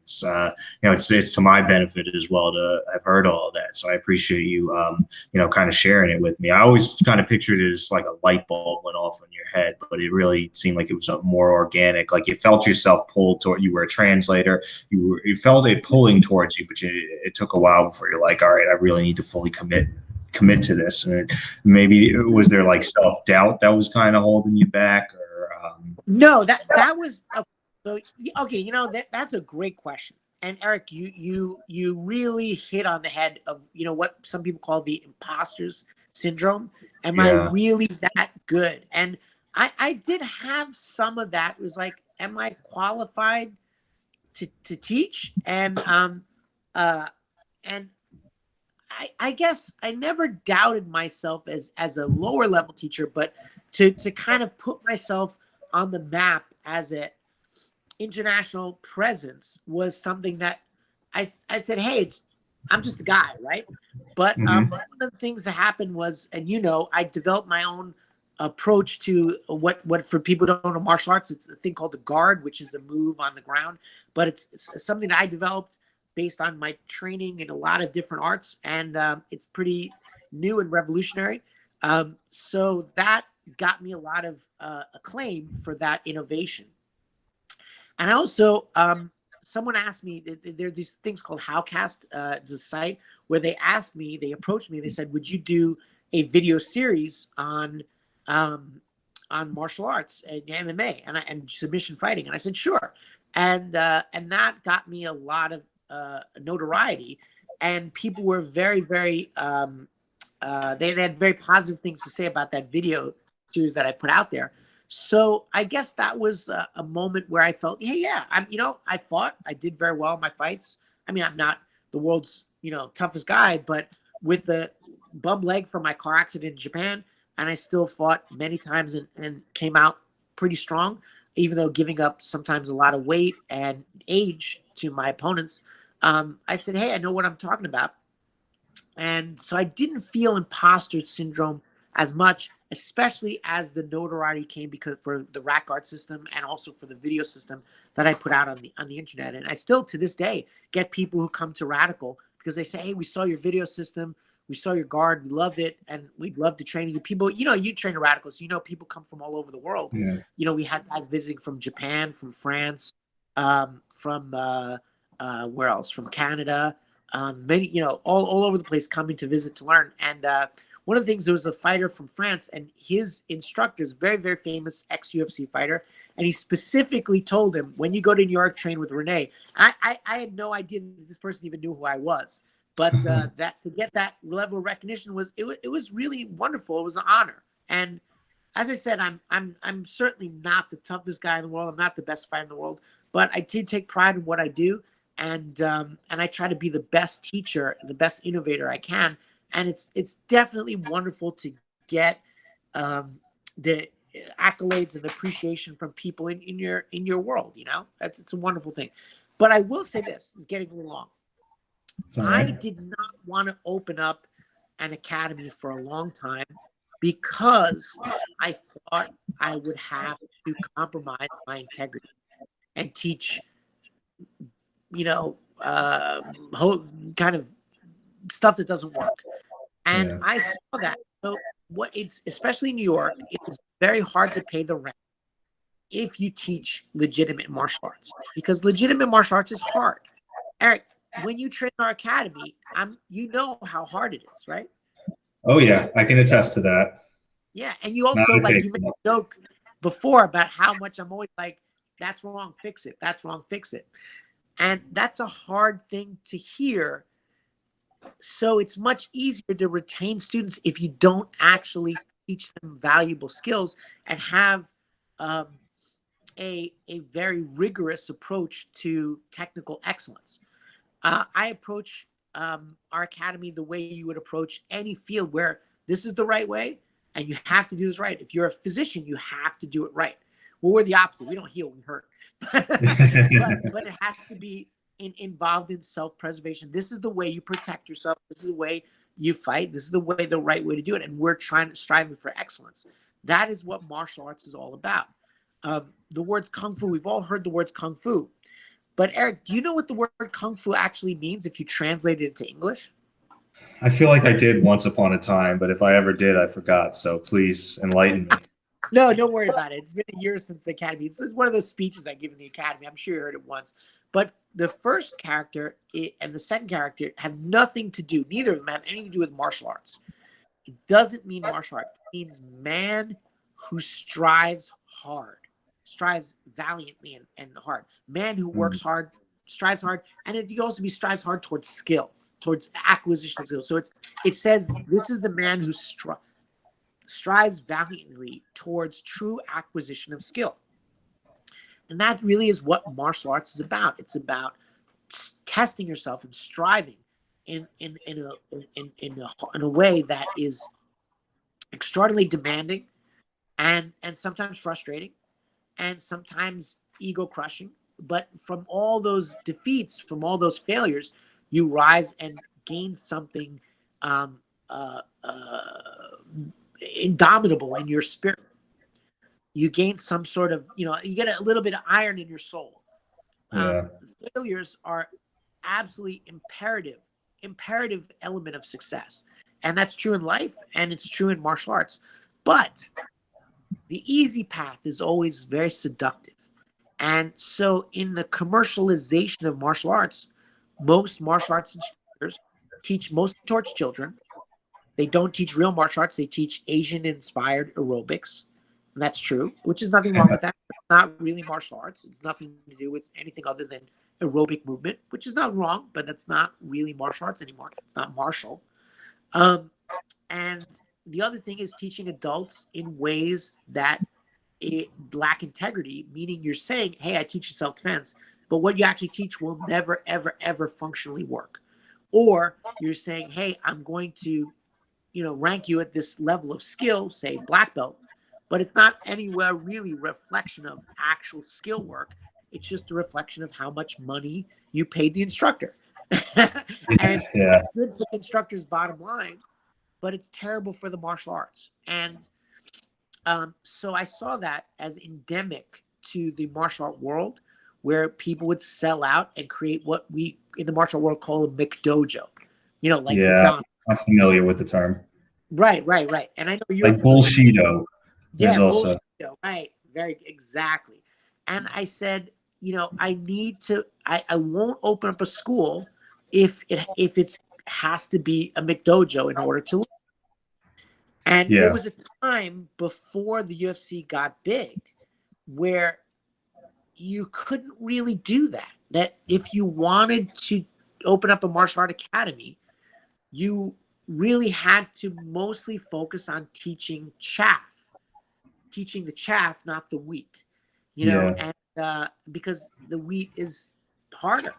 It's to my benefit as well to have heard all of that. So I appreciate you, kind of sharing it with me. I always kind of pictured it as like a light bulb went off in your head, but it really seemed like it was a more organic. Like you felt yourself pulled toward. You were a translator. You felt it pulling towards you, but it took a while before you're like, all right, I really need to fully commit to this. And maybe was there like self-doubt that was kind of holding you back, or no, that was so okay. That's a great question. And Eric, you really hit on the head of what some people call the imposter's syndrome. Am I yeah. really that good? And I did have some of that. It was like, am I qualified to teach? And I guess I never doubted myself as a lower level teacher, but to kind of put myself on the map as an international presence was something that I said, hey, I'm just a guy, right? But Mm-hmm. one of the things that happened was, and I developed my own approach to what for people who don't know martial arts, it's a thing called the guard, which is a move on the ground, but it's something that I developed based on my training in a lot of different arts, and it's pretty new and revolutionary. So that got me a lot of acclaim for that innovation. And I also, someone asked me, there are these things called Howcast. It's a site where they approached me, they said, would you do a video series on martial arts and MMA and submission fighting? And I said, sure. And that got me a lot of notoriety, and people were very, very, they had very positive things to say about that video series that I put out there. So I guess that was a moment where I felt, hey, yeah, I fought, I did very well in my fights. I mean, I'm not the world's, toughest guy, but with the bum leg from my car accident in Japan, and I still fought many times and came out pretty strong, even though giving up sometimes a lot of weight and age to my opponents. I said, hey, I know what I'm talking about. And so I didn't feel imposter syndrome as much, especially as the notoriety came because for the rack guard system and also for the video system that I put out on the internet. And I still to this day get people who come to Radical because they say, hey, we saw your video system, we saw your guard, we loved it, and we'd love to train you. People, you train at Radical, so people come from all over the world. Yeah. We had guys visiting from Japan, from France, from where else? From Canada. Many, all over the place coming to visit to learn. And one of the things, there was a fighter from France, and his instructor is very, very famous ex-UFC fighter. And he specifically told him, when you go to New York, train with Rene. I had no idea that this person even knew who I was. But that to get that level of recognition was really wonderful. It was an honor. And as I said, I'm certainly not the toughest guy in the world. I'm not the best fighter in the world, but I do take pride in what I do. And I try to be the best teacher and the best innovator I can. And it's definitely wonderful to get the accolades and appreciation from people in your world. It's a wonderful thing. But I will say this: it's getting a little long. I did not want to open up an academy for a long time because I thought I would have to compromise my integrity and teach whole kind of stuff that doesn't work. And Yeah. I saw that. So it's especially in New York, it's very hard to pay the rent if you teach legitimate martial arts, because legitimate martial arts is hard. Eric, when you train our academy, you know how hard it is, right? Oh yeah, I can attest to that. Yeah, and you also you made a joke before about how much I'm always like, that's wrong, fix it. That's wrong, fix it. And that's a hard thing to hear. So it's much easier to retain students if you don't actually teach them valuable skills and have a very rigorous approach to technical excellence. I approach our academy the way you would approach any field, where this is the right way and you have to do this right. If you're a physician, you have to do it right. Well, we're the opposite. We don't heal, we hurt. but it has to be involved in self-preservation. This is the way you protect yourself. This is the way you fight. This is the right way to do it. And we're striving for excellence. That is what martial arts is all about. The words kung fu, we've all heard the words kung fu. But Eric, do you know what the word kung fu actually means if you translate it into English? I feel like I did once upon a time, but if I ever did, I forgot. So please enlighten me. No, don't worry about it. It's been a year since the Academy. It's one of those speeches I give in the Academy. I'm sure you heard it once. But the first character and the second character have nothing to do. Neither of them have anything to do with martial arts. It doesn't mean martial art. It means man who strives hard, strives valiantly and hard. Man who Mm, works hard, strives hard, and it can also be strives hard towards skill, towards acquisition of skill. So it says this is the man who strives valiantly towards true acquisition of skill. And that really is what martial arts is about. It's about testing yourself and striving in a way that is extraordinarily demanding and sometimes frustrating and sometimes ego crushing. But from all those defeats, from all those failures, you rise and gain something um, uh, uh, indomitable in your spirit. You gain some sort of, you get a little bit of iron in your soul. yeah. Failures are absolutely imperative element of success. And that's true in life and it's true in martial arts. But the easy path is always very seductive. And so in the commercialization of martial arts, most martial arts instructors teach mostly towards children. They don't teach real martial arts. They teach Asian-inspired aerobics. And that's true, which is nothing wrong with that. It's not really martial arts. It's nothing to do with anything other than aerobic movement, which is not wrong, but that's not really martial arts anymore. It's not martial. And the other thing is teaching adults in ways that lack integrity, meaning you're saying, hey, I teach you self-defense, but what you actually teach will never, ever, ever functionally work. Or you're saying, hey, I'm going to rank you at this level of skill, say black belt, but it's not anywhere really reflection of actual skill work. It's just a reflection of how much money you paid the instructor. And Yeah. that's good for the instructor's bottom line, but it's terrible for the martial arts. And so I saw that as endemic to the martial art world, where people would sell out and create what we in the martial world call a McDojo, like Yeah. McDonald's. I'm familiar with the term. Right, right, right. And I know you're Like familiar. bullshido. There's Yeah, also. bullshit. Right, very exactly. And I said, I need to. I won't open up a school if it has to be a McDojo in order to. And there Yeah. was a time before the UFC got big where you couldn't really do that. That if you wanted to open up a martial art academy, you really had to mostly focus on teaching the chaff, not the wheat, Yeah. and because the wheat is harder.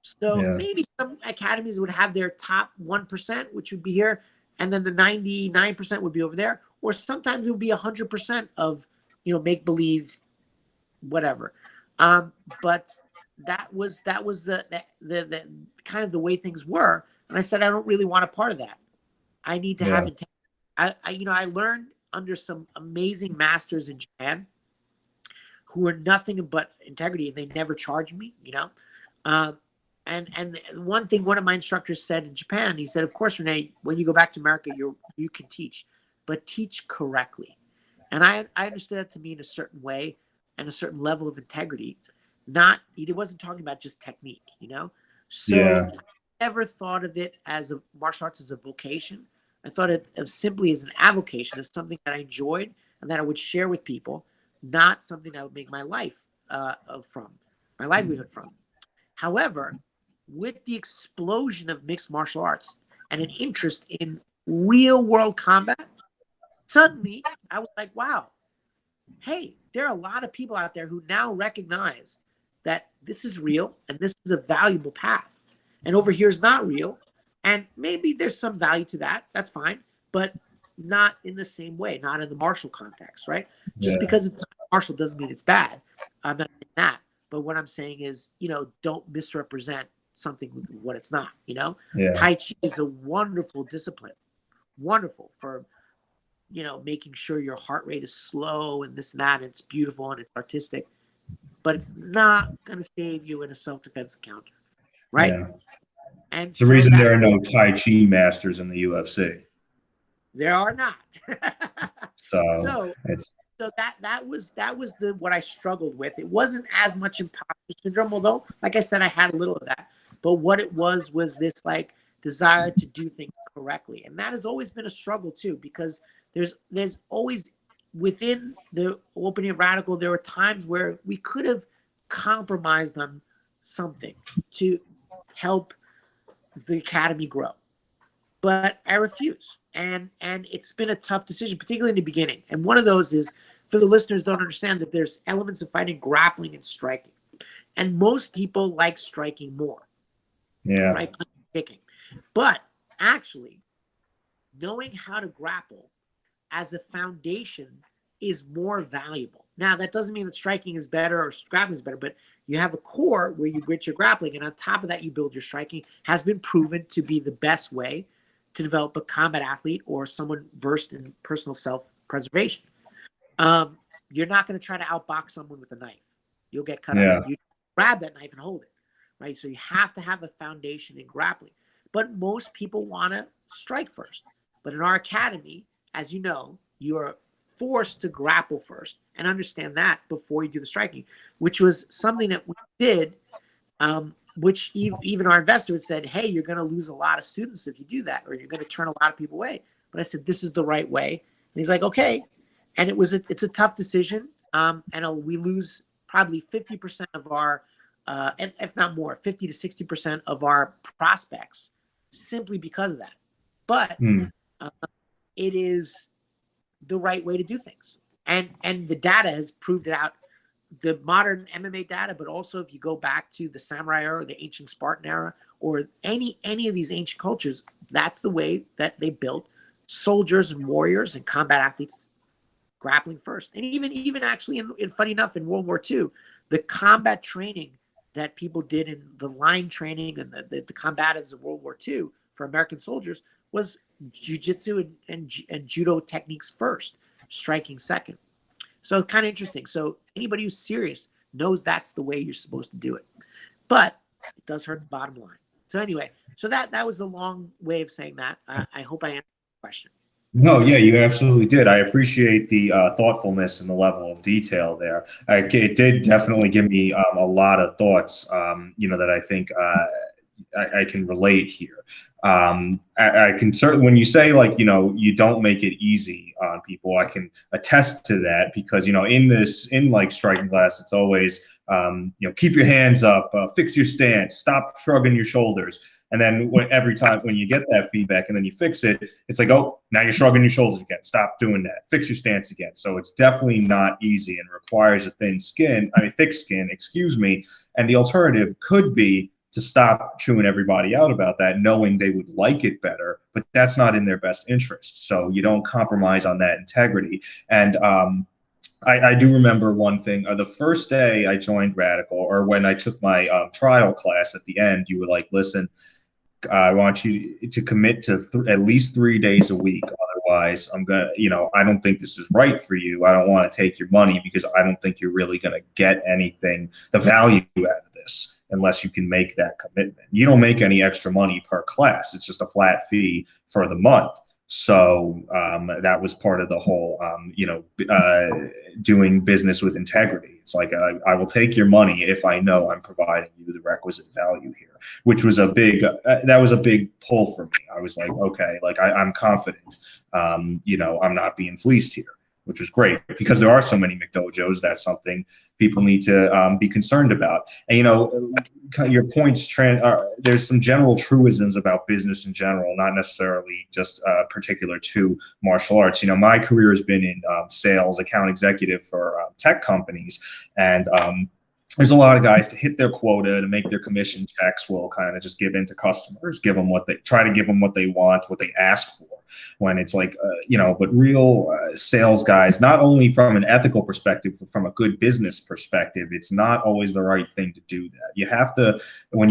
So Yeah. maybe some academies would have their top 1%, which would be here, and then the 99% would be over there, or sometimes it would be 100% of make believe, whatever. But that was the kind of the way things were, and I said I don't really want a part of that. I need to have Yeah. integrity. I learned under some amazing masters in Japan who were nothing but integrity, and they never charged me. Um, and one thing one of my instructors said in Japan, he said, "Of course, Rene, when you go back to America, you can teach, but teach correctly." And I understood that to mean a certain way and a certain level of integrity. Not he wasn't talking about just technique. So Yeah. I never thought of it as a martial arts as a vocation. I thought of simply as an avocation, as something that I enjoyed and that I would share with people, not something I would make my life my livelihood from. However, with the explosion of mixed martial arts and an interest in real world combat, suddenly I was like, wow, hey, there are a lot of people out there who now recognize that this is real and this is a valuable path. And over here is not real. And maybe there's some value to that. That's fine. But not in the same way, not in the martial context, right? Just Yeah. because it's not martial doesn't mean it's bad. I'm not saying that. But what I'm saying is, don't misrepresent something with what it's not, Yeah. Tai Chi is a wonderful discipline. Wonderful for making sure your heart rate is slow and this and that, and it's beautiful and it's artistic. but it's not going to save you in a self-defense encounter, right? Yeah. And It's the so reason there that's are what no Tai Chi masters in the UFC. there are not. So so it's that was the what I struggled with. It wasn't as much imposter syndrome, although, like I said, I had a little of that. But what it was this like desire to do things correctly, and that has always been a struggle too, because there's always within the opening of Radical, there were times where we could have compromised on something to help the academy grow, but I refuse. And it's been a tough decision, particularly in the beginning. And one of those is, for the listeners don't understand, that there's elements of fighting, grappling and striking. And most people like striking more, yeah, right? Kicking. But actually, knowing how to grapple as a foundation is more valuable. Now, that doesn't mean that striking is better or grappling is better, but you have a core where you grit your grappling, and on top of that, you build your striking. Has been proven to be the best way to develop a combat athlete or someone versed in personal self-preservation. You're not going to try to outbox someone with a knife. You'll get cut up. yeah, You grab that knife and hold it, right? So you have to have a foundation in grappling. But most people want to strike first. But in our academy, as you know, you are forced to grapple first and understand that before you do the striking, which was something that we did, which even our investor had said, hey, you're going to lose a lot of students if you do that, or you're going to turn a lot of people away. But I said, this is the right way. And he's like, okay. And it's a tough decision. And we lose probably 50% of our, and if not more, 50 to 60% of our prospects simply because of that. But it is the right way to do things. And the data has proved it out. The modern MMA data, but also if you go back to the samurai era, or the ancient Spartan era, or any of these ancient cultures, that's the way that they built soldiers and warriors and combat athletes, grappling first. And even actually, in funny enough, in World War II, the combat training that people did in the line training and the combatives of World War II for American soldiers was jiu-jitsu and judo techniques first, striking second. So kind of interesting. So anybody who's serious knows that's the way you're supposed to do it. But it does hurt the bottom line. So anyway, so that was a long way of saying that. I hope I answered the question. No, yeah, you absolutely did. I appreciate the thoughtfulness and the level of detail there. It did definitely give me a lot of thoughts, that I think I can relate here. I can certainly, when you say, like, you don't make it easy on people, I can attest to that, because, in like striking class, it's always, keep your hands up, fix your stance, stop shrugging your shoulders. And then every time when you get that feedback and then you fix it, it's like, oh, now you're shrugging your shoulders again. Stop doing that. Fix your stance again. So it's definitely not easy and requires a thick skin, excuse me. And the alternative could be to stop chewing everybody out about that, knowing they would like it better, but that's not in their best interest. So you don't compromise on that integrity. And I do remember one thing. The first day I joined Radical, or when I took my trial class at the end, you were like, listen, I want you to commit to at least 3 days a week. Otherwise, I don't think this is right for you. I don't want to take your money, because I don't think you're really going to get the value out of this, unless you can make that commitment. You don't make any extra money per class. It's just a flat fee for the month. So that was part of the whole, doing business with integrity. It's like, I will take your money if I know I'm providing you the requisite value here, which was that was a big pull for me. I was like, okay, like I'm confident, I'm not being fleeced here, which was great, because there are so many McDojos. That's something people need to be concerned about. And, your points, there's some general truisms about business in general, not necessarily just particular to martial arts. My career has been in sales, account executive for tech companies. And there's a lot of guys, to hit their quota, to make their commission checks, will kind of just give in to customers, give them what they want, what they ask for. When it's like, but real sales guys, not only from an ethical perspective, but from a good business perspective, it's not always the right thing to do that. You have to, when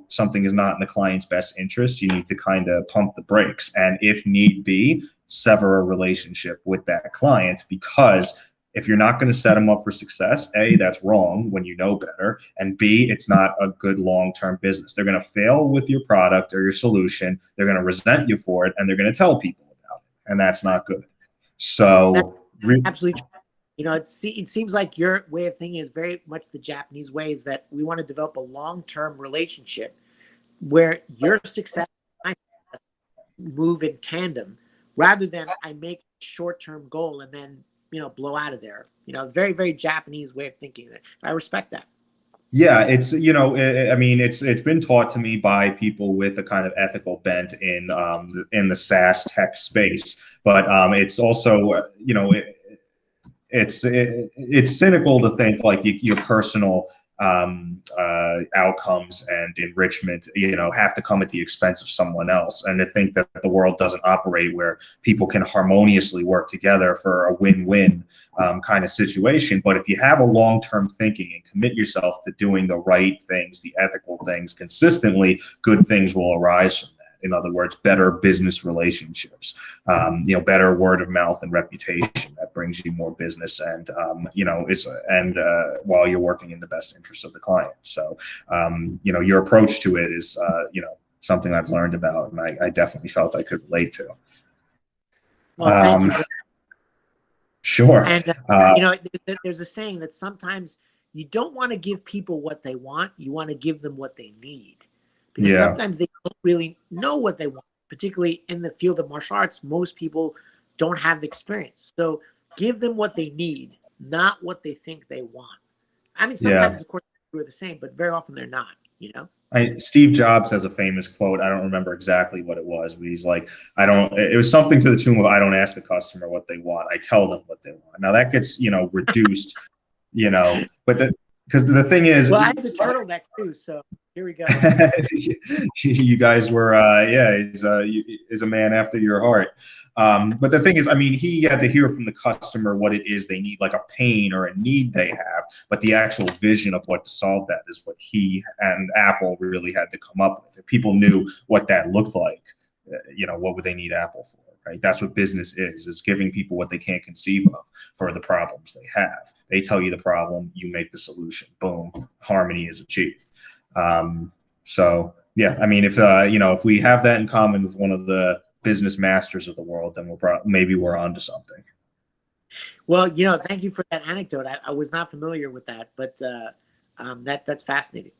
something is not in the client's best interest, you need to kind of pump the brakes, and if need be, sever a relationship with that client, because If you're not going to set them up for success, A, that's wrong when you know better, and B, it's not a good long-term business. They're going to fail with your product or your solution. They're going to resent you for it, and they're going to tell people about it, and that's not good. So absolutely true. You know, it seems like your way of thinking is very much the Japanese way, is that we want to develop a long-term relationship where your success and my success move in tandem, rather than I make a short-term goal and then, you know, blow out of there. You know, very, very Japanese way of thinking. I respect that. Yeah, it's, you know, I mean, it's been taught to me by people with a kind of ethical bent in the SaaS tech space, but it's also, you know, it's cynical to think like your personal outcomes and enrichment, you know, have to come at the expense of someone else, and to think that the world doesn't operate where people can harmoniously work together for a win-win kind of situation. But if you have a long-term thinking and commit yourself to doing the right things, the ethical things consistently, good things will arise from that. In other words, better business relationships, you know, better word of mouth and reputation that brings you more business, and you know, while you're working in the best interest of the client. So, you know, your approach to it is, you know, something I've learned about, and I definitely felt I could relate to. Well, thank you. Sure. And you know, there's a saying that sometimes you don't want to give people what they want; you want to give them what they need. Because sometimes they don't really know what they want, particularly in the field of martial arts. Most people don't have experience. So give them what they need, not what they think they want. I mean, sometimes, of course, they're the same, but very often they're not, you know? Steve Jobs has a famous quote. I don't remember exactly what it was, but he's like, it was something to the tune of, I don't ask the customer what they want. I tell them what they want. Now that gets, you know, reduced, you know, but because the thing is, well, I have the turtleneck too, so here we go. You guys were, he's a man after your heart. But the thing is, I mean, he had to hear from the customer what it is they need, like a pain or a need they have, but the actual vision of what to solve that is what he and Apple really had to come up with. If people knew what that looked like, you know, what would they need Apple for? Right? That's what business is giving people what they can't conceive of for the problems they have. They tell you the problem, you make the solution. Boom, harmony is achieved. So yeah, I mean, if you know, if we have that in common with one of the business masters of the world, then maybe we're onto something. Well, you know, thank you for that anecdote. I was not familiar with that, but that's fascinating.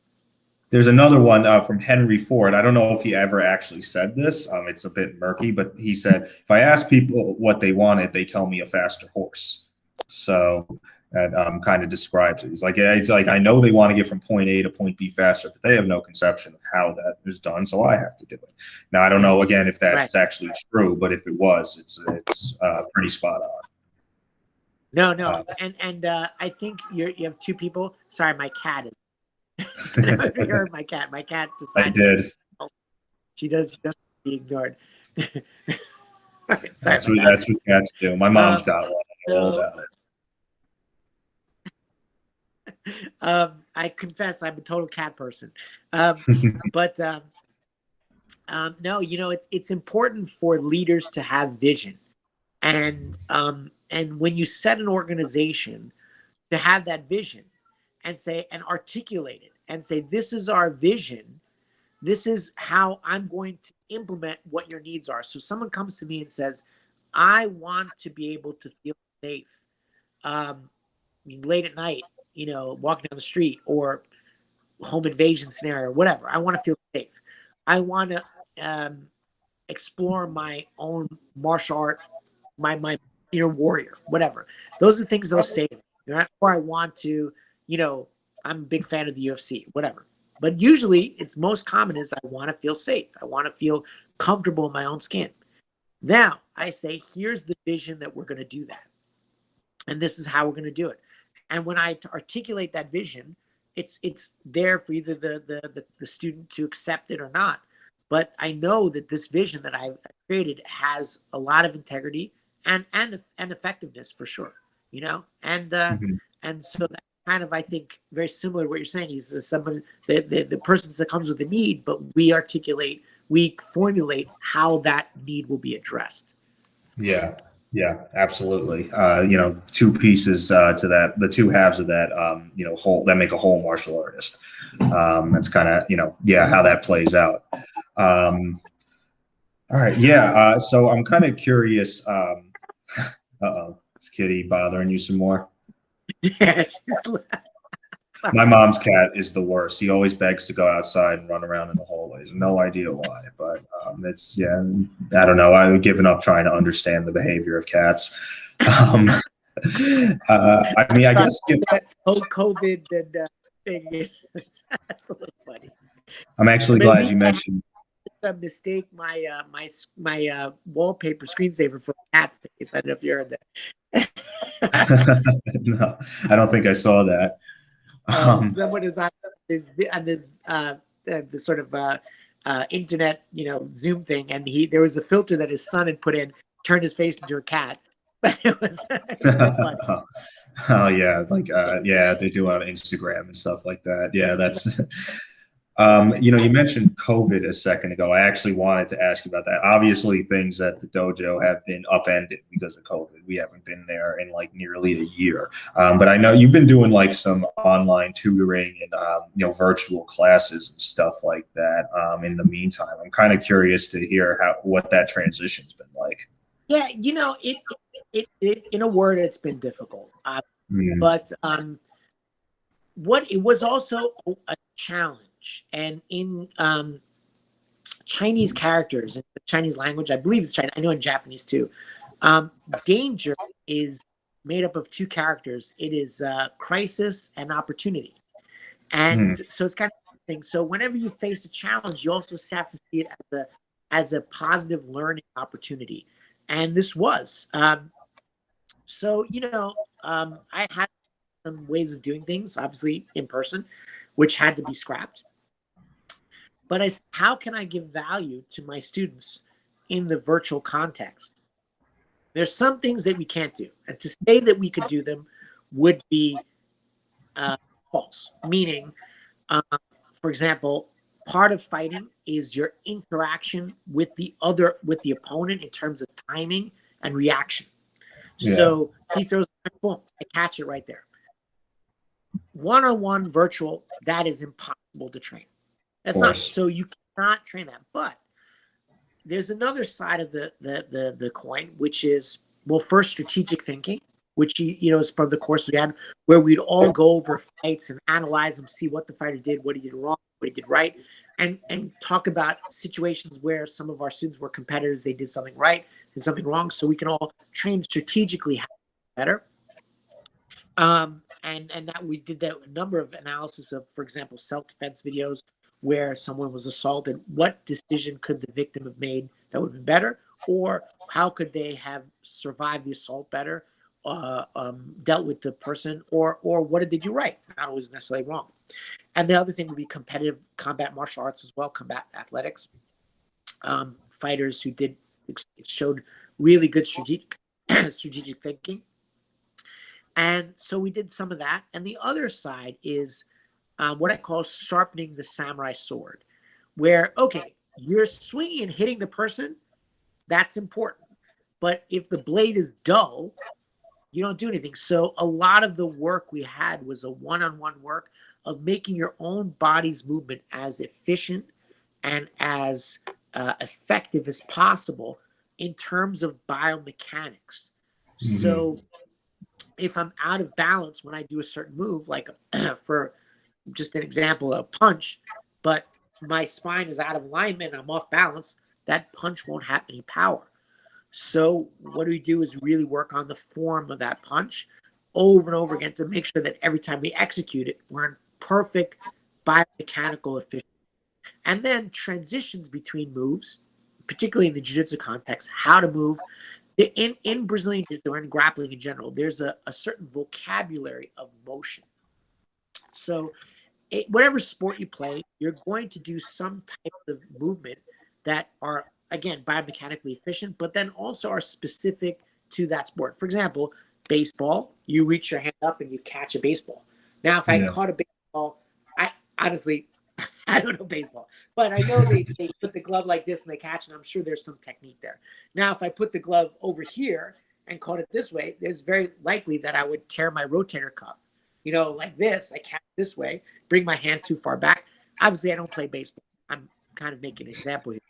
There's another one from Henry Ford. I don't know if he ever actually said this. It's a bit murky, but he said, if I ask people what they wanted, they tell me a faster horse. So that kind of describes it. It's like, I know they want to get from point A to point B faster, but they have no conception of how that is done. So I have to do it. Now, I don't know, again, if that's actually true, but if it was, it's pretty spot on. No. And I think you have two people. Sorry, my cat is. I heard my cat. My cat decided. I did. She does be ignored. Sorry, that's what cats do. My mom's got one. I know all about it. I confess, I'm a total cat person. But no, you know, it's important for leaders to have vision, and when you set an organization, to have that vision and say, and articulate it and say, this is our vision. This is how I'm going to implement what your needs are. So someone comes to me and says, I want to be able to feel safe late at night, you know, walking down the street, or home invasion scenario, whatever. I want to feel safe. I want to explore my own martial art, my inner warrior, whatever. Those are the things they'll say. Or I want to, you know, I'm a big fan of the UFC, whatever. But usually it's most common is I want to feel safe. I want to feel comfortable in my own skin. Now I say, here's the vision that we're going to do that. And this is how we're going to do it. And when I articulate that vision, it's there for either the student to accept it or not. But I know that this vision that I've created has a lot of integrity and effectiveness for sure, you know? And so that's kind of, I think, very similar to what you're saying. He's someone, the person that comes with a need, but we formulate how that need will be addressed. Yeah. Yeah, absolutely. Two pieces to that, the two halves of that, whole that make a whole martial artist. That's kind of, yeah, how that plays out. Um, all right, yeah. So I'm kind of curious. Uh-oh, is Kitty bothering you some more? Yeah, she's My mom's cat is the worst. He always begs to go outside and run around in the hallways. No idea why, but it's yeah. I don't know. I've given up trying to understand the behavior of cats. Um, I mean, I guess that whole COVID and thing is that's a little funny. I'm I actually mean, glad we you mentioned. mistake my wallpaper screensaver for a cat face. I don't know if you heard that. No, I don't think I saw that. Someone is on this the sort of internet, Zoom thing, and there was a filter that his son had put in, turned his face into a cat. But it was quite funny. Oh yeah, like yeah, they do on Instagram and stuff like that. Yeah, that's you mentioned COVID a second ago. I actually wanted to ask you about that. Obviously, things at the dojo have been upended because of COVID. We haven't been there in like nearly a year. But I know you've been doing like some online tutoring and virtual classes and stuff like that. In the meantime, I'm kind of curious to hear what that transition's been like. Yeah, it in a word, it's been difficult. Mm, But what it was also a challenge, and in Chinese characters in the Chinese language, I believe it's Chinese. I know in Japanese too. Um, Danger is made up of two characters. It is crisis and opportunity, mm, and so it's kind of interesting. So whenever you face a challenge, you also have to see it as a positive learning opportunity, and this was. So I had some ways of doing things, obviously in person, which had to be scrapped. But I said, how can I give value to my students in the virtual context? There's some things that we can't do, and to say that we could do them would be false. Meaning, uh, for example, part of fighting is your interaction with the opponent in terms of timing and reaction. yeah, So he throws, boom, I catch it right there. One-on-one virtual, that is impossible to train. of That's not, course. so you cannot train that. But there's another side of the coin, which is, well, first, strategic thinking, which is part of the course we had, where we'd all go over fights and analyze them, see what the fighter did, what he did wrong, what he did right, and talk about situations where some of our students were competitors, they did something right, did something wrong, so we can all train strategically how to be better. And that we did that a number of analysis of, for example, self-defense videos where someone was assaulted. What decision could the victim have made that would have been better, or how could they have survived the assault better, dealt with the person, or what did they do right? Not always necessarily wrong. And the other thing would be competitive combat martial arts as well, combat athletics. Fighters who showed really good strategic thinking. And so we did some of that. And the other side is what I call sharpening the samurai sword, where, okay, you're swinging and hitting the person. That's important. But if the blade is dull, you don't do anything. So a lot of the work we had was a one-on-one work of making your own body's movement as efficient and as effective as possible in terms of biomechanics. Hmm. So if I'm out of balance when I do a certain move, like for just an example, a punch, but my spine is out of alignment, I'm off balance, that punch won't have any power. So what do we do is really work on the form of that punch over and over again to make sure that every time we execute it, we're in perfect biomechanical efficiency. And then transitions between moves, particularly in the jiu-jitsu context, how to move. In Brazilian jiu-jitsu or in grappling in general, there's a certain vocabulary of motion. So whatever sport you play, you're going to do some type of movement that are, again, biomechanically efficient, but then also are specific to that sport. For example, baseball, you reach your hand up and you catch a baseball. Now, if I Yeah. caught a baseball, I honestly, I don't know baseball, but I know they put the glove like this and they catch, and I'm sure there's some technique there. Now, if I put the glove over here and caught it this way, there's very likely that I would tear my rotator cuff. You know, like this, I catch this way, bring my hand too far back. Obviously, I don't play baseball. I'm kind of making an example here.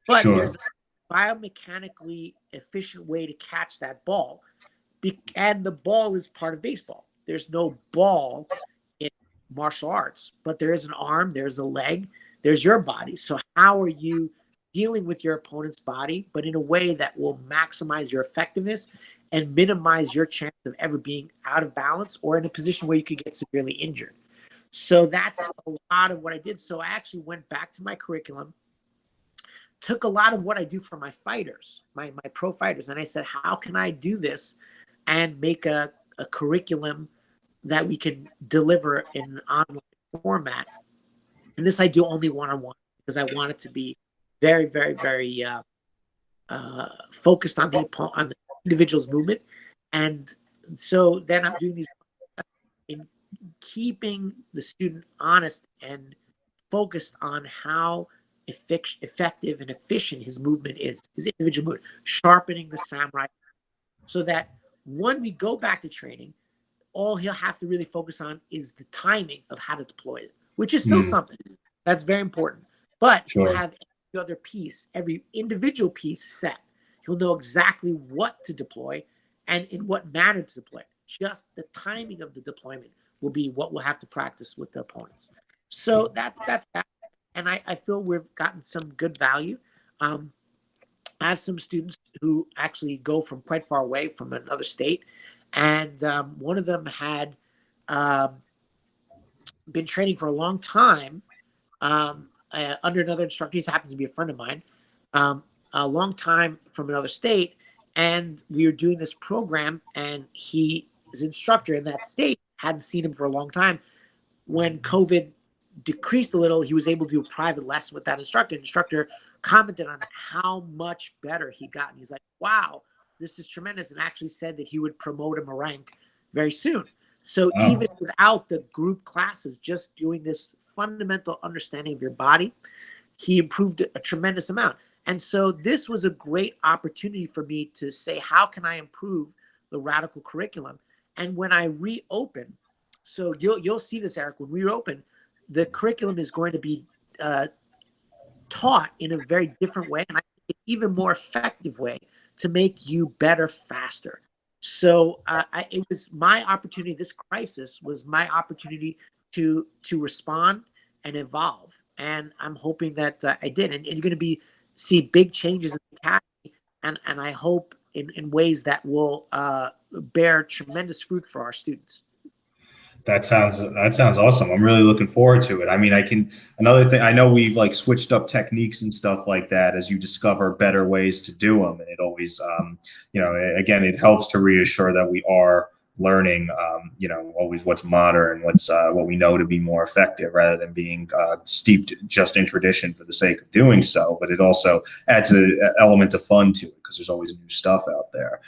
But Sure. there's a biomechanically efficient way to catch that ball. And the ball is part of baseball. There's no ball in martial arts, but there is an arm, there's a leg, there's your body. So how are you dealing with your opponent's body, but in a way that will maximize your effectiveness and minimize your chance of ever being out of balance or in a position where you could get severely injured? So that's a lot of what I did. So I actually went back to my curriculum, took a lot of what I do for my fighters, my pro fighters, and I said, how can I do this and make a curriculum that we can deliver in an online format? And this I do only one-on-one because I want it to be very, very, very focused on the individual's movement. And so then I'm doing these in keeping the student honest and focused on how effective and efficient his movement is, his individual movement, sharpening the samurai, so that when we go back to training, all he'll have to really focus on is the timing of how to deploy it, which is still something that's very important. But he'll have every other piece, every individual piece set. He'll know exactly what to deploy and in what manner to deploy. Just the timing of the deployment will be what we'll have to practice with the opponents. So that's that. And I feel we've gotten some good value. I have some students who actually go from quite far away from another state. And one of them had been training for a long time under another instructor. He happens to be a friend of mine, a long time from another state. And we were doing this program, and his instructor in that state hadn't seen him for a long time. When COVID decreased a little, he was able to do a private lesson with that instructor. The instructor commented on how much better he got. And he's like, wow, this is tremendous. And actually said that he would promote him a rank very soon. So even without the group classes, just doing this fundamental understanding of your body, he improved a tremendous amount. And so this was a great opportunity for me to say, how can I improve the Radical curriculum? And when I reopen, so you'll see this, Eric, when we reopen, the curriculum is going to be taught in a very different way, and I think an even more effective way to make you better faster. So it was my opportunity. This crisis was my opportunity to respond and evolve, and I'm hoping that I did. And you're going to see big changes in the academy, and I hope in ways that will bear tremendous fruit for our students. That sounds awesome. I'm really looking forward to it. I mean, another thing, I know we've like switched up techniques and stuff like that as you discover better ways to do them. And it always, again, it helps to reassure that we are learning, always what's modern, what we know to be more effective, rather than being steeped just in tradition for the sake of doing so. But it also adds an element of fun to it because there's always new stuff out there,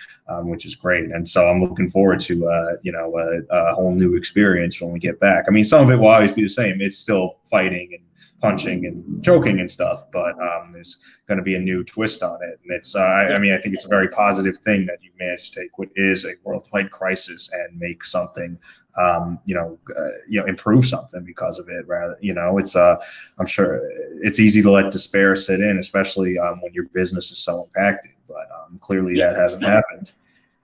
which is great. And so I'm looking forward to a whole new experience when we get back. I mean, some of it will always be the same. It's still fighting and punching and choking and stuff, but there's going to be a new twist on it. And it's, I think it's a very positive thing that you've managed to take what is a worldwide crisis and make something, improve something because of it. Rather, it's, I'm sure it's easy to let despair sit in, especially when your business is so impacted. But clearly that hasn't happened.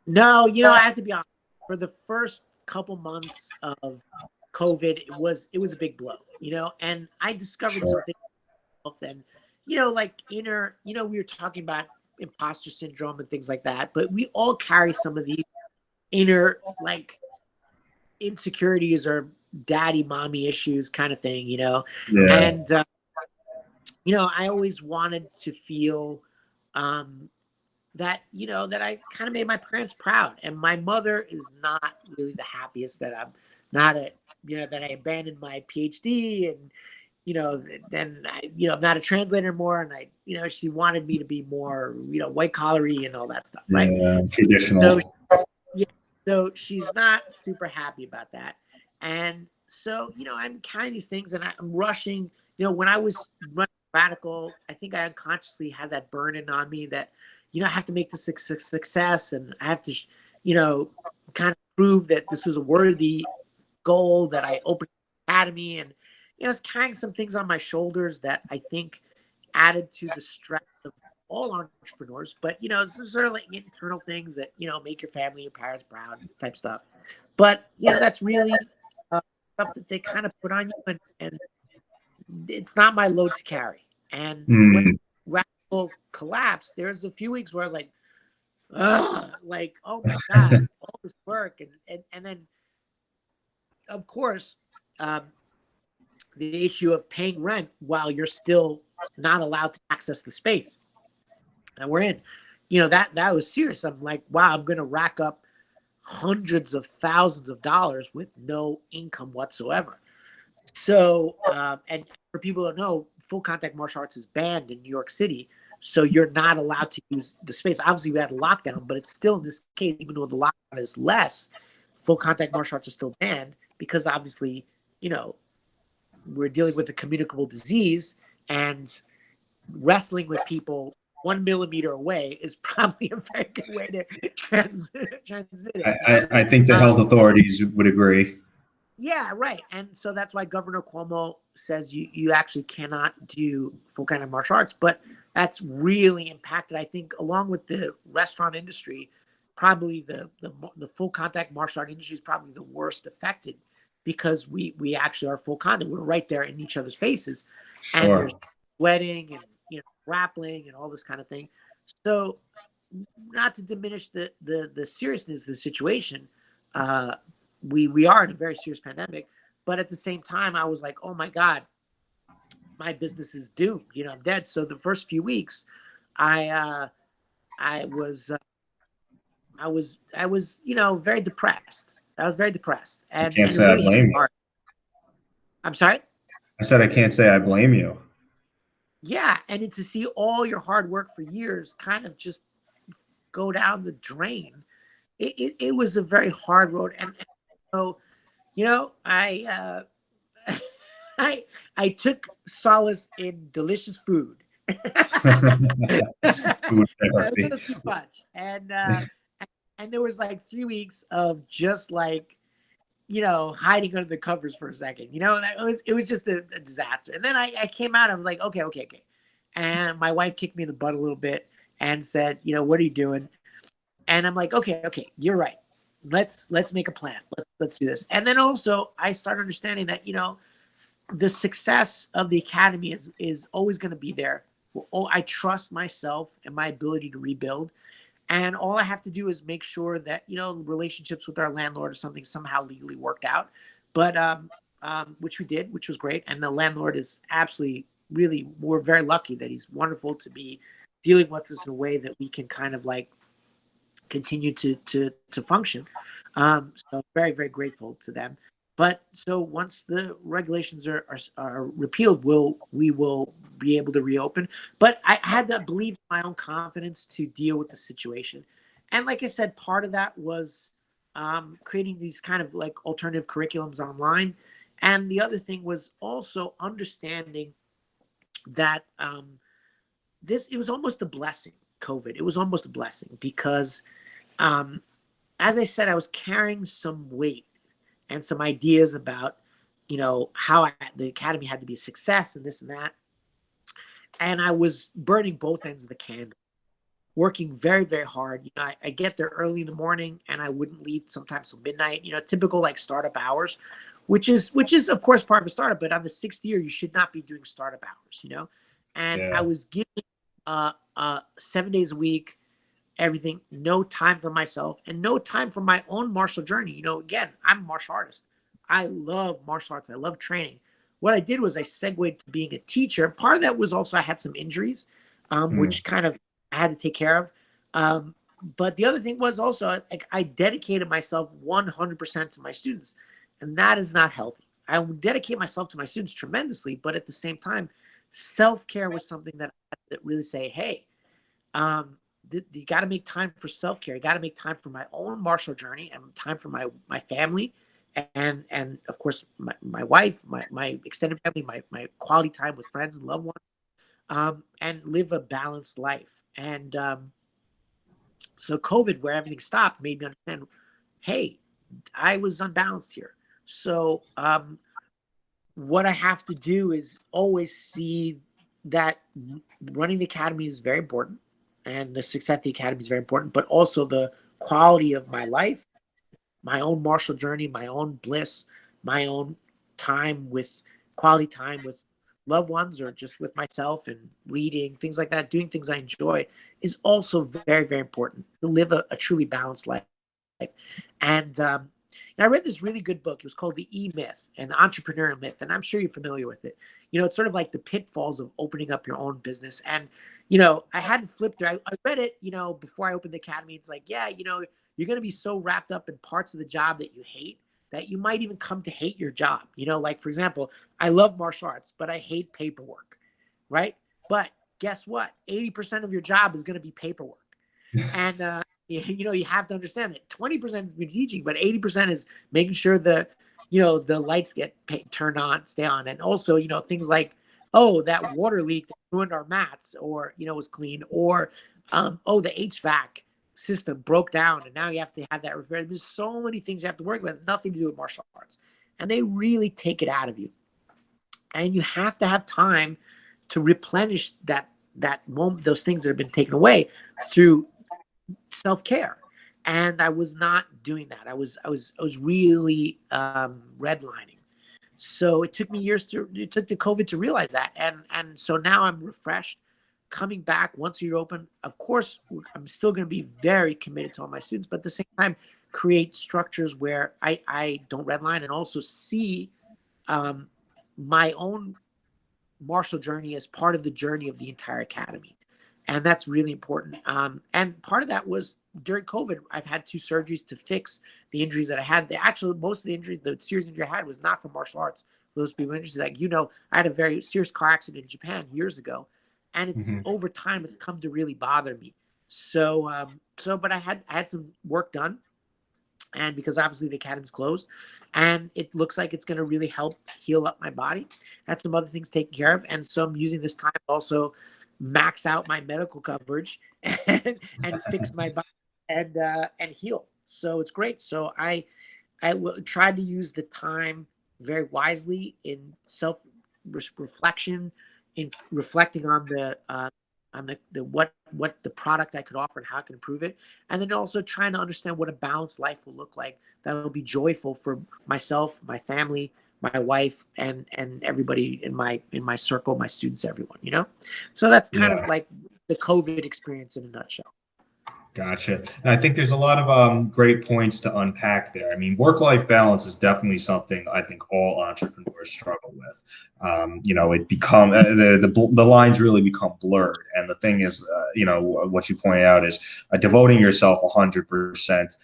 No, I have to be honest. For the first couple months of COVID, it was a big blow, and I discovered something, and like inner, we were talking about imposter syndrome and things like that, but we all carry some of these inner like insecurities or daddy mommy issues kind of thing, and I always wanted to feel that that I kind of made my parents proud, and my mother is not really the happiest that I'm not that I abandoned my PhD, and then I'm not a translator more, and she wanted me to be more white collary and all that stuff, right? Yeah, traditional. So she's not super happy about that, and so I'm counting these things, and I'm rushing. When I was running Radical, I think I unconsciously had that burden on me that I have to make this a success, and I have to, kind of prove that this was a worthy goal, that I opened an academy, and it's carrying some things on my shoulders that I think added to the stress of all entrepreneurs. But it's sort of like internal things that make your family, your parents proud type stuff. But that's really stuff that they kind of put on you, and it's not my load to carry. And when Mm. Radical collapsed, there's a few weeks where I was like, ugh, like, oh my God, all this work. And then, of course, um, the issue of paying rent while you're still not allowed to access the space that we're in. That was serious. I'm like, wow, I'm going to rack up hundreds of thousands of dollars with no income whatsoever. So, and for people who don't know, full contact martial arts is banned in New York City. So you're not allowed to use the space. Obviously, we had a lockdown, but it's still, in this case, even though the lockdown is less, full contact martial arts are still banned because obviously, we're dealing with a communicable disease, and wrestling with people 1 millimeter away is probably a very good way to transmit it. I think the health authorities would agree. Yeah, right. And so that's why Governor Cuomo says you actually cannot do full contact martial arts. But that's really impacted, I think, along with the restaurant industry, probably the full contact martial art industry is probably the worst affected, because we actually are full contact. We're right there in each other's faces, and Sure. there's sweating and grappling and all this kind of thing. So, not to diminish the seriousness of the situation, we are in a very serious pandemic, but at the same time, I was like, oh my God, my business is doomed. I'm dead. So the first few weeks, I was very depressed. I was very depressed, I and can't it say I really hit blame me you. hard. I'm sorry. I said I can't say I blame you. Yeah, and to see all your hard work for years kind of just go down the drain. It was a very hard road, and so I I took solace in delicious food. Food A therapy. little too much, and there was like 3 weeks of just like hiding under the covers for a second. It was just a disaster. And then I came out. I was like, okay, okay, okay. And my wife kicked me in the butt a little bit and said, what are you doing? And I'm like, okay, okay, you're right. Let's make a plan. Let's do this. And then also I started understanding that the success of the academy is always going to be there. I trust myself and my ability to rebuild. And all I have to do is make sure that relationships with our landlord or something somehow legally worked out. But which we did, which was great. And the landlord is absolutely, really, we're very lucky that he's wonderful to be dealing with us in a way that we can kind of like continue to function. So very, very grateful to them. But so once the regulations are repealed, we will be able to reopen. But I had to believe in my own confidence to deal with the situation. And like I said, part of that was creating these kind of like alternative curriculums online. And the other thing was also understanding that it was almost a blessing, COVID. It was almost a blessing because um, as I said, I was carrying some weight and some ideas about, how the academy had to be a success and this and that. And I was burning both ends of the candle, working very, very hard. I get there early in the morning and I wouldn't leave sometimes till midnight, typical like startup hours, which is of course part of a startup, but on the 6th year, you should not be doing startup hours. And I Yeah. was giving 7 days a week, everything, no time for myself and no time for my own martial journey. Again, I'm a martial artist. I love martial arts. I love training. What I did was I segued to being a teacher. Part of that was also I had some injuries, Mm. which kind of I had to take care of. But the other thing was also like I dedicated myself 100% to my students, and that is not healthy. I would dedicate myself to my students tremendously, but at the same time, self-care was something that I had to really say, hey, um, you got to make time for self-care. You got to make time for my own martial journey and time for my family, and of course my wife, my extended family, my quality time with friends and loved ones, and live a balanced life. And So COVID, where everything stopped, made me understand, hey, I was unbalanced here. So what I have to do is always see that running the academy is very important, and the success of the academy is very important, but also the quality of my life, my own martial journey, my own bliss, my own time with quality time with loved ones or just with myself and reading, things like that, doing things I enjoy is also very, very important to live a truly balanced life. And I read this really good book. It was called The E-Myth and the Entrepreneurial Myth. And I'm sure you're familiar with it. It's sort of like the pitfalls of opening up your own business. And, I hadn't flipped through. I read it, before I opened the academy. It's like, yeah, you're going to be so wrapped up in parts of the job that you hate that you might even come to hate your job. Like, for example, I love martial arts, but I hate paperwork, right? But guess what? 80% of your job is going to be paperwork. And, you have to understand that 20% is teaching, but 80% is making sure the lights get turned on, stay on. And also, things like, oh, that water leak that ruined our mats or, was clean, or, oh, the HVAC system broke down and now you have to have that repaired. There's so many things you have to work with, nothing to do with martial arts. And they really take it out of you. And you have to have time to replenish that moment, those things that have been taken away through self-care. And I was not doing that. I was really redlining. So it took me it took the COVID to realize that. And so now I'm refreshed, coming back once you're open. Of course, I'm still going to be very committed to all my students, but at the same time, create structures where I don't redline and also see my own martial journey as part of the journey of the entire academy. And that's really important. And part of that was during COVID, I've had 2 surgeries to fix the injuries that I had. Most of the injuries, the serious injury I had was not from martial arts. For those people interested, like, I had a very serious car accident in Japan years ago. And it's over time, it's come to really bother me. But I had some work done. And because obviously the academy's closed, and it looks like it's going to really help heal up my body. Had some other things taken care of. And so I'm using this time to also max out my medical coverage and fix my body and heal. So it's great. So I tried to use the time very wisely in self reflection, in reflecting on the what the product I could offer and how I can improve it, and then also trying to understand what a balanced life will look like that will be joyful for myself, my family, my wife, and everybody in my circle, my students, everyone. So that's kind Yeah. of like the COVID experience in a nutshell. Gotcha. And I think there's a lot of great points to unpack there. I mean, work-life balance is definitely something I think all entrepreneurs struggle with. It become the lines really become blurred. And the thing is, what you pointed out is devoting yourself 100%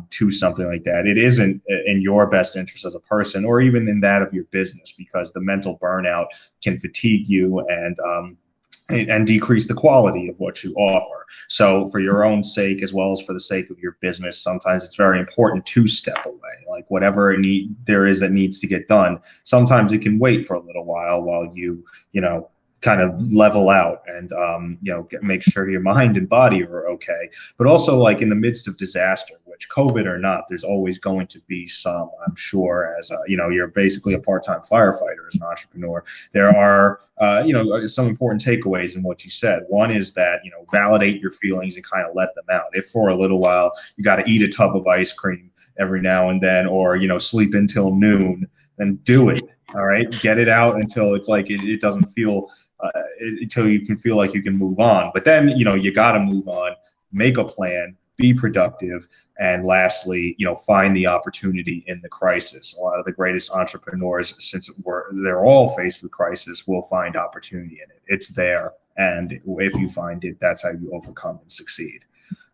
to something like that. It isn't in your best interest as a person, or even in that of your business, because the mental burnout can fatigue you and decrease the quality of what you offer. So for your own sake, as well as for the sake of your business, sometimes it's very important to step away. Like whatever there is that needs to get done, sometimes it can wait for a little while you kind of level out and make sure your mind and body are okay. But also, like, in the midst of disaster, which COVID or not, there's always going to be some, I'm sure, as you're basically a part-time firefighter as an entrepreneur. There are some important takeaways in what you said. One is that validate your feelings and kind of let them out. If for a little while you got to eat a tub of ice cream every now and then, or sleep until noon, then do it. All right, get it out until it's like it doesn't feel until you can feel like you can move on. But then you got to move on, make a plan, be productive, and lastly, find the opportunity in the crisis. A lot of the greatest entrepreneurs, since they're all faced with crisis, will find opportunity in it. It's there, and if you find it, that's how you overcome and succeed.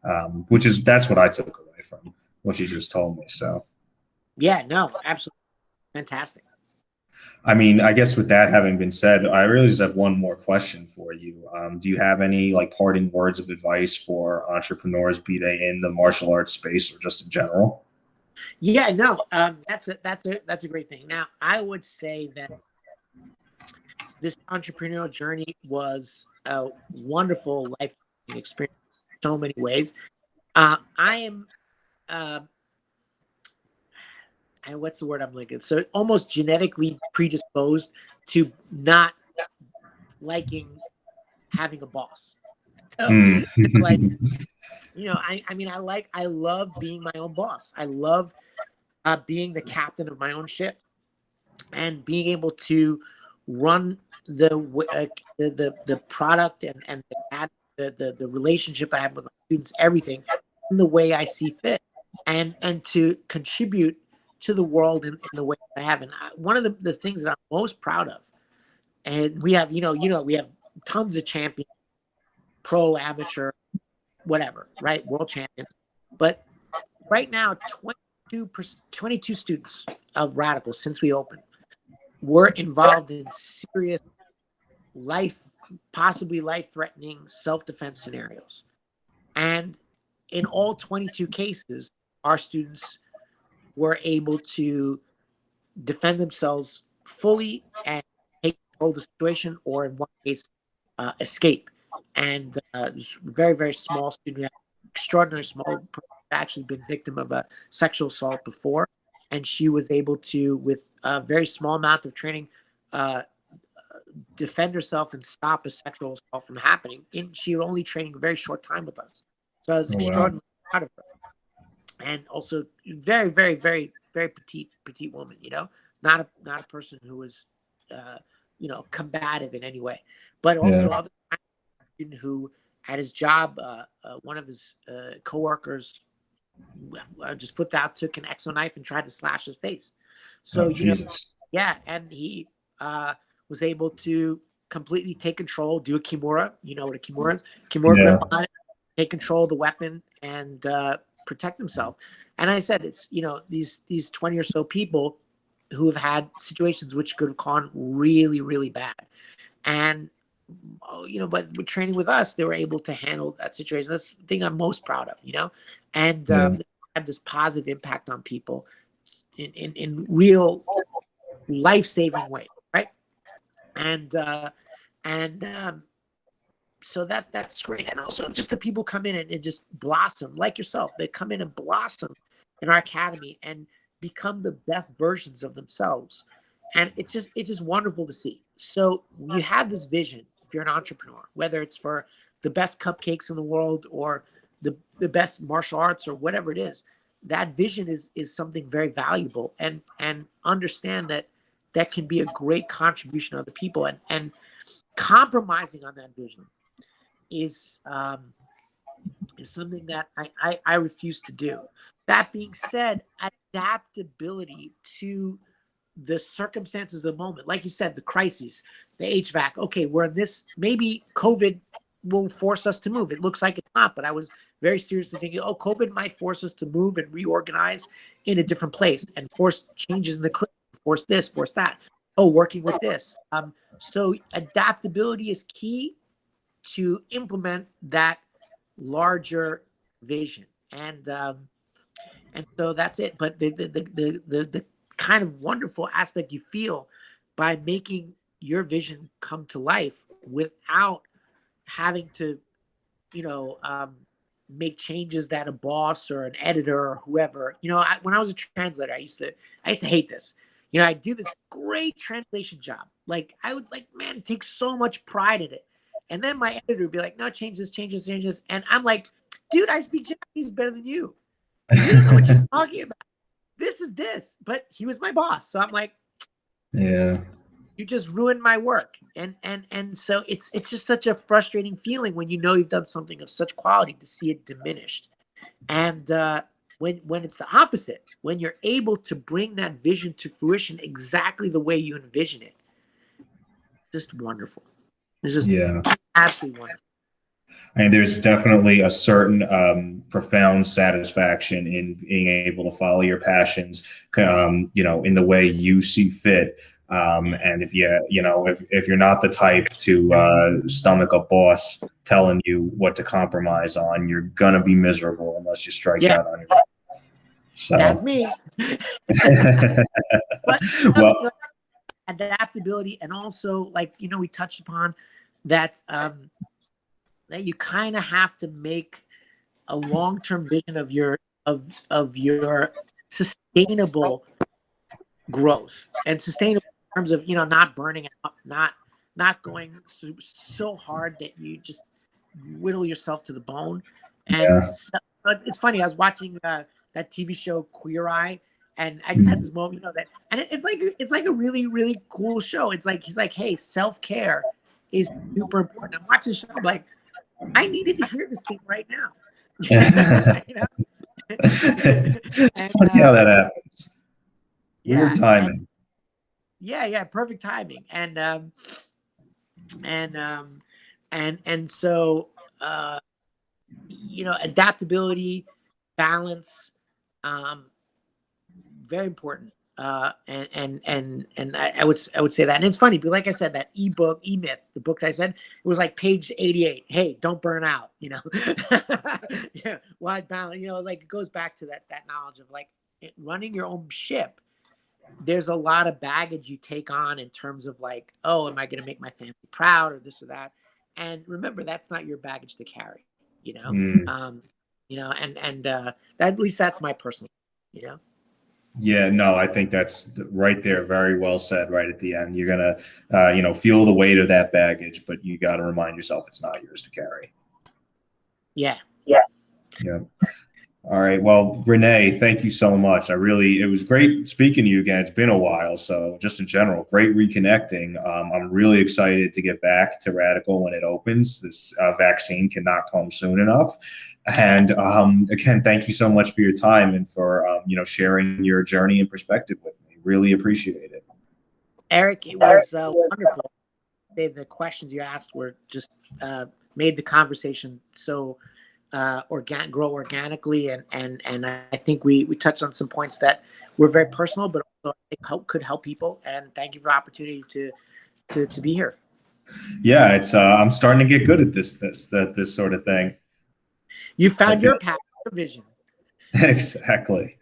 That's what I took away from what you just told me. So Yeah, no, absolutely fantastic. I mean, I guess with that having been said, I really just have one more question for you. Do you have any like parting words of advice for entrepreneurs, be they in the martial arts space or just in general? Yeah, no, that's a great thing. Now, I would say that this entrepreneurial journey was a wonderful life experience in so many ways. I am. Uh, what's the word I'm looking? So almost genetically predisposed to not liking having a boss. So Mm. like, I mean, I love being my own boss. I love being the captain of my own ship and being able to run the product and the relationship I have with my students, everything in the way I see fit, and to contribute to the world in the way I have. And one of the things that I'm most proud of, and we have, we have tons of champions, pro, amateur, whatever, right? World champions. But right now, 22 students of Radical since we opened were involved in serious life, possibly life-threatening self-defense scenarios. And in all 22 cases, our students were able to defend themselves fully and take control of the situation, or in one case, escape. And very, very small student, extraordinarily small, actually been victim of a sexual assault before. And she was able to, with a very small amount of training, defend herself and stop a sexual assault from happening. And she was only training a very short time with us. So I was Oh, wow. extraordinarily proud of her. And also very, very, very, very petite woman, not a person who was, combative in any way, but also Yeah. other who at his job, one of his coworkers just flipped out, took an exo knife and tried to slash his face. So, Oh, Jesus. yeah, and he was able to completely take control, do a kimura. You know what a kimura is? Kimura Yeah. grip on it, take control of the weapon, and protect himself. And I said, it's these 20 or so people who have had situations which could have gone really, really bad, and but with training with us, they were able to handle that situation. That's the thing I'm most proud of, and Yeah. had this positive impact on people in real life-saving ways, right? And and so that's great. And also just the people come in and just blossom like yourself. They come in and blossom in our academy and become the best versions of themselves. And it's just wonderful to see. So you have this vision if you're an entrepreneur, whether it's for the best cupcakes in the world or the best martial arts or whatever it is. That vision is something very valuable, and understand that that can be a great contribution to other people, and compromising on that vision is something that I refuse to do. That being said, adaptability to the circumstances of the moment, like you said, the crises, the HVAC. Okay, we're in this. Maybe COVID will force us to move. It looks like it's not, but I was very seriously thinking, oh, COVID might force us to move and reorganize in a different place and force changes in the curriculum, force this, force that. Oh, working with this. So adaptability is key to implement that larger vision, and so that's it. But the kind of wonderful aspect you feel by making your vision come to life without having to, you know, um, make changes that a boss or an editor or whoever, when I was a translator, I used to hate this. I do this great translation job. Like I would man, take so much pride in it. And then my editor would be like, no, change this, change this, change this. And I'm like, dude, I speak Japanese better than you. You don't know what you're talking about. This is this. But he was my boss. So I'm like, Yeah. you just ruined my work. And so it's just such a frustrating feeling when you've done something of such quality to see it diminished. And when it's the opposite, when you're able to bring that vision to fruition exactly the way you envision it, just wonderful. It's just Yeah. absolutely wonderful. I mean, there's definitely a certain profound satisfaction in being able to follow your passions, in the way you see fit. And if you're not the type to stomach a boss telling you what to compromise on, you're gonna be miserable unless you strike Yeah, out on your own. that's So, me. But well, adaptability, and also we touched upon that, that you kind of have to make a long-term vision of your sustainable growth, and sustainable in terms of, not burning out, not going so hard that you just whittle yourself to the bone. And Yeah. so, but it's funny, I was watching that TV show Queer Eye, and I just had Mm. this moment, that, and it's like a really, really cool show. It's like, he's like, hey, self-care is super important. I'm watching the show, I'm like, I needed to hear this thing right now. You know? It's And funny how that happens. Weird yeah, and timing. yeah, perfect timing. And so, adaptability, balance, um, very important. I would say that. And it's funny, but like I said, that E-Myth, the book I said, it was like page 88. Hey, don't burn out, yeah, why balance, like, it goes back to that knowledge of, like, running your own ship. There's a lot of baggage you take on in terms of, like, oh, am I going to make my family proud, or this or that? And remember, that's not your baggage to carry, you know? Mm. And at least that's my personal, you know? Yeah, no, I think that's right there. Very well said. Right at the end, you're gonna, feel the weight of that baggage, but you got to remind yourself it's not yours to carry. Yeah. Yeah. All right. Well, Rene, thank you so much. It was great speaking to you again. It's been a while. So, just in general, great reconnecting. I'm really excited to get back to Radical when it opens. This vaccine cannot come soon enough. And again, thank you so much for your time and for, sharing your journey and perspective with me. Really appreciate it. Eric, it was wonderful. The questions you asked were just made the conversation so grow organically, and I think we touched on some points that were very personal, but also could help people. And thank you for the opportunity to be here. Yeah, it's I'm starting to get good at this sort of thing. You I found feel your path, your vision. exactly.